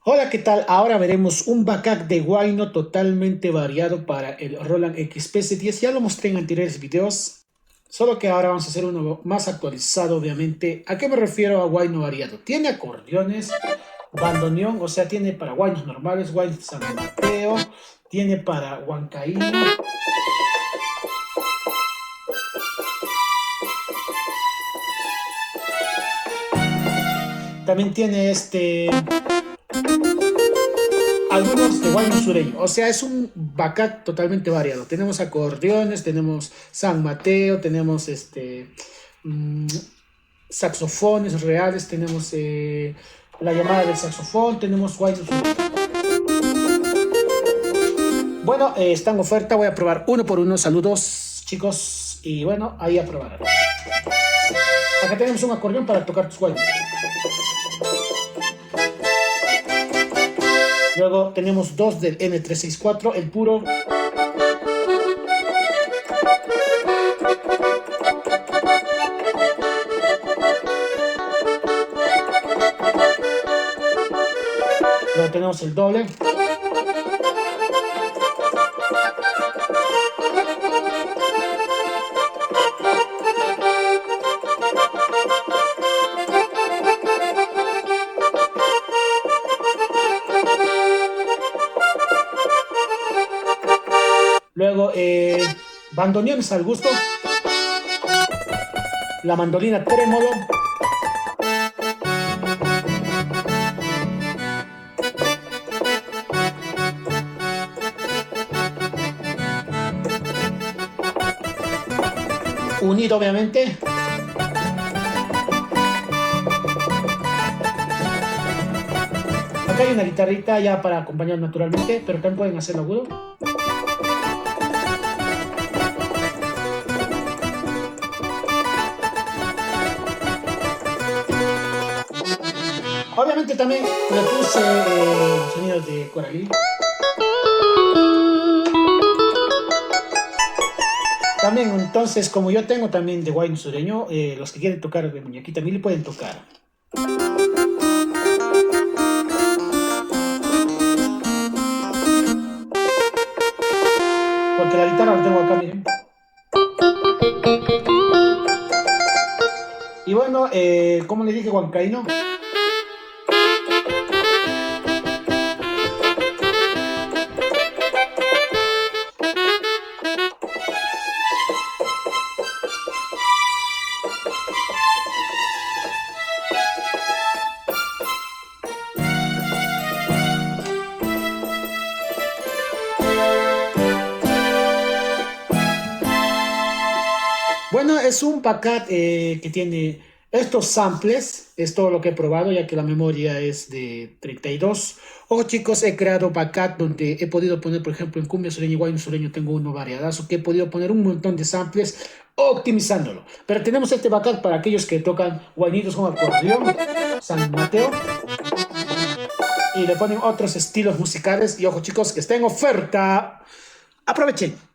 Hola, ¿qué tal? Ahora veremos un backup de Wino totalmente variado para el Roland XPC10. Ya lo mostré en anteriores videos, solo que ahora vamos a hacer uno más actualizado, obviamente. ¿A qué me refiero a Wino variado? Tiene acordeones, bandoneón, o sea, tiene para Winos normales, Wino San Mateo, tiene para huancaíno, también tiene algunos de guayno sureño. O sea, es un backup totalmente variado. Tenemos acordeones, tenemos San Mateo, tenemos mm, saxofones reales, tenemos la llamada del saxofón, tenemos guayno sureño. Bueno, está en oferta, voy a probar uno por uno. Saludos, chicos. Y bueno, ahí a probar. Acá tenemos un acordeón para tocar tus guaynos. Luego tenemos dos del N364, el puro. Luego tenemos el doble. Luego, bandoneones al gusto. La mandolina trémolo. Unido, obviamente. Acá hay una guitarrita ya para acompañar naturalmente, pero también pueden hacerlo agudo. Obviamente también le puse sonidos de coralí. También, entonces, como yo tengo también de guayno sureño, los que quieren tocar de muñequita mili pueden tocar. Porque la guitarra la tengo acá, miren. Y bueno, como les dije, huancaíno. Bueno, es un packet que tiene estos samples, es todo lo que he probado, ya que la memoria es de 32. Ojo chicos, he creado packet donde he podido poner, por ejemplo, en cumbia sureña y guayno sureño tengo uno variadazo, que he podido poner un montón de samples optimizándolo. Pero tenemos este packet para aquellos que tocan guaynitos con acordeón, San Mateo, y le ponen otros estilos musicales. Y ojo chicos, que está en oferta. Aprovechen.